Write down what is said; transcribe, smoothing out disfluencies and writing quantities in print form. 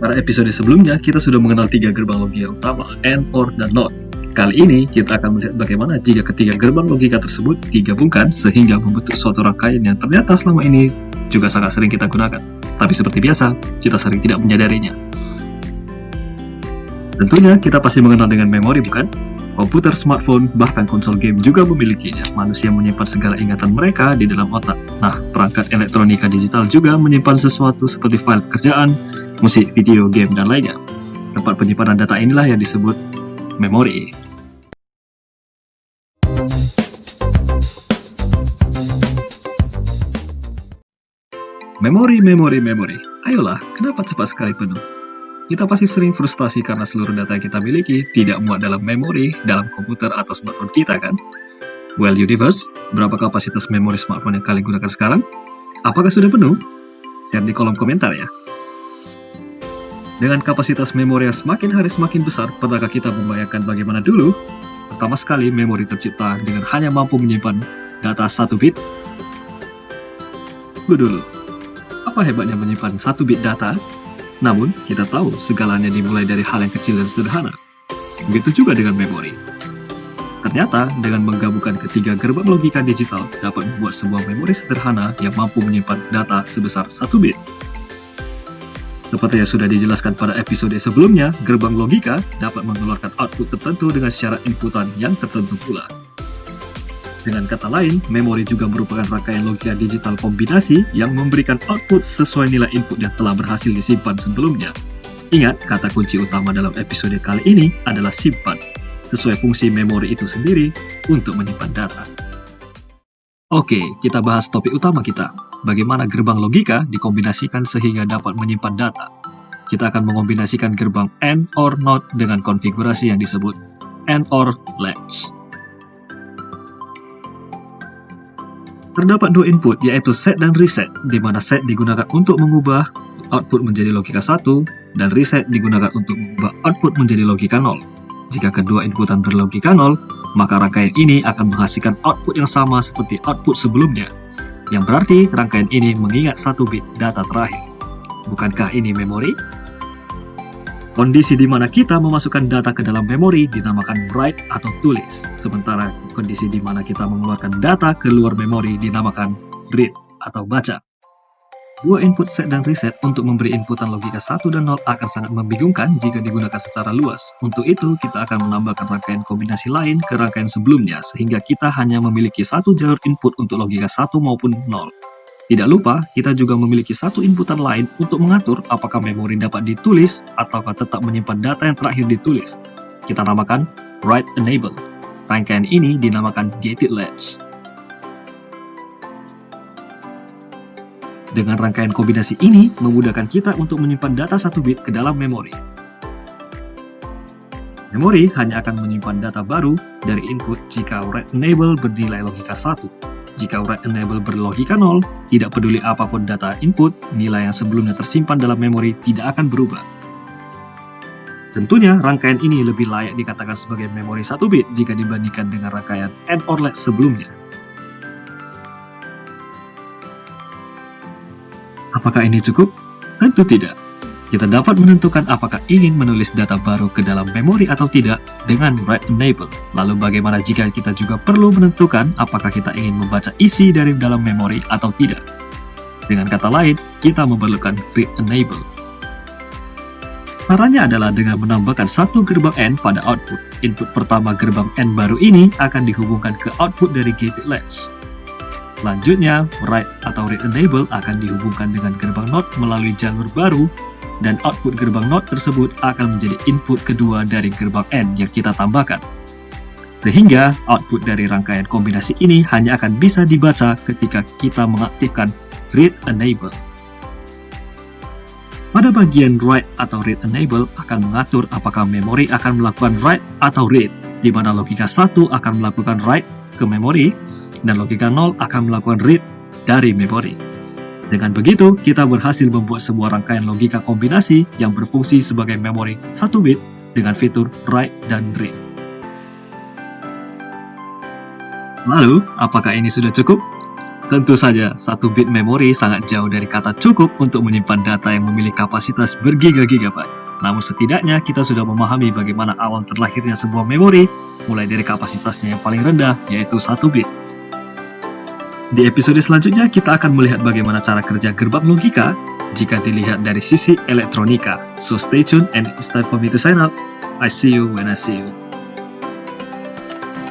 Pada episode sebelumnya, kita sudah mengenal 3 gerbang logika utama, AND, OR, dan NOT. Kali ini, kita akan melihat bagaimana jika ketiga gerbang logika tersebut digabungkan sehingga membentuk suatu rangkaian yang ternyata selama ini juga sangat sering kita gunakan. Tapi seperti biasa, kita sering tidak menyadarinya. Tentunya, kita pasti mengenal dengan memori, bukan? Komputer, smartphone, bahkan konsol game juga memilikinya. Manusia menyimpan segala ingatan mereka di dalam otak. Nah, perangkat elektronika digital juga menyimpan sesuatu seperti file pekerjaan, musik, video, game, dan lainnya. Tempat penyimpanan data inilah yang disebut memori. Memori. Ayolah, kenapa cepat sekali penuh? Kita pasti sering frustasi karena seluruh data yang kita miliki tidak muat dalam memori dalam komputer atau smartphone kita, kan? Well, universe, berapa kapasitas memori smartphone yang kalian gunakan sekarang? Apakah sudah penuh? Share di kolom komentar ya. Dengan kapasitas memori yang semakin hari semakin besar, pernahkah kita membayangkan bagaimana dulu? Pertama sekali, memori tercipta dengan hanya mampu menyimpan data 1 bit. Dulu, apa hebatnya menyimpan 1 bit data? Namun, kita tahu segalanya dimulai dari hal yang kecil dan sederhana. Begitu juga dengan memori. Ternyata, dengan menggabungkan ketiga gerbang logika digital dapat membuat sebuah memori sederhana yang mampu menyimpan data sebesar 1 bit. Seperti yang sudah dijelaskan pada episode sebelumnya, gerbang logika dapat mengeluarkan output tertentu dengan syarat inputan yang tertentu pula. Dengan kata lain, memori juga merupakan rangkaian logika digital kombinasi yang memberikan output sesuai nilai input yang telah berhasil disimpan sebelumnya. Ingat, kata kunci utama dalam episode kali ini adalah simpan, sesuai fungsi memori itu sendiri untuk menyimpan data. Oke, kita bahas topik utama kita. Bagaimana gerbang logika dikombinasikan sehingga dapat menyimpan data. Kita akan mengombinasikan gerbang AND, OR, NOT dengan konfigurasi yang disebut AND, OR, latch. Terdapat 2 input, yaitu set dan reset, di mana set digunakan untuk mengubah output menjadi logika 1, dan reset digunakan untuk mengubah output menjadi logika 0. Jika kedua inputan berlogika 0, maka rangkaian ini akan menghasilkan output yang sama seperti output sebelumnya, yang berarti rangkaian ini mengingat 1 bit data terakhir. Bukankah ini memori? Kondisi di mana kita memasukkan data ke dalam memori dinamakan write atau tulis, sementara kondisi di mana kita mengeluarkan data ke luar memori dinamakan read atau baca. 2 input set dan reset untuk memberi inputan logika 1 dan 0 akan sangat membingungkan jika digunakan secara luas. Untuk itu, kita akan menambahkan rangkaian kombinasi lain ke rangkaian sebelumnya, sehingga kita hanya memiliki 1 jalur input untuk logika 1 maupun 0. Tidak lupa, kita juga memiliki 1 inputan lain untuk mengatur apakah memori dapat ditulis ataukah tetap menyimpan data yang terakhir ditulis. Kita namakan write enable. Rangkaian ini dinamakan gated latch. Dengan rangkaian kombinasi ini, memudahkan kita untuk menyimpan data 1 bit ke dalam memori. Memori hanya akan menyimpan data baru dari input jika write enable bernilai logika 1. Jika write enable berlogika 0, tidak peduli apapun data input, nilai yang sebelumnya tersimpan dalam memori tidak akan berubah. Tentunya, rangkaian ini lebih layak dikatakan sebagai memori 1 bit jika dibandingkan dengan rangkaian AND OR latch sebelumnya. Apakah ini cukup? Tentu tidak. Kita dapat menentukan apakah ingin menulis data baru ke dalam memori atau tidak dengan write enable. Lalu bagaimana jika kita juga perlu menentukan apakah kita ingin membaca isi dari dalam memori atau tidak. Dengan kata lain, kita memerlukan read enable. Caranya adalah dengan menambahkan 1 gerbang AND pada output. Input pertama gerbang AND baru ini akan dihubungkan ke output dari gated latch. Selanjutnya, write atau read enable akan dihubungkan dengan gerbang NOT melalui jalur baru, dan output gerbang NOT tersebut akan menjadi input kedua dari gerbang AND yang kita tambahkan. Sehingga, output dari rangkaian kombinasi ini hanya akan bisa dibaca ketika kita mengaktifkan read enable. Pada bagian write atau read enable akan mengatur apakah memori akan melakukan write atau read, di mana logika 1 akan melakukan write ke memori, dan logika 0 akan melakukan read dari memori. Dengan begitu, kita berhasil membuat sebuah rangkaian logika kombinasi yang berfungsi sebagai memori 1 bit dengan fitur write dan read. Lalu, apakah ini sudah cukup? Tentu saja, 1 bit memori sangat jauh dari kata cukup untuk menyimpan data yang memiliki kapasitas bergiga-gigabyte. Namun setidaknya kita sudah memahami bagaimana awal terlahirnya sebuah memori, mulai dari kapasitasnya yang paling rendah, yaitu 1 bit. Di episode selanjutnya, kita akan melihat bagaimana cara kerja gerbang logika jika dilihat dari sisi elektronika. So stay tuned and it's time for me to sign out. I see you when I see you.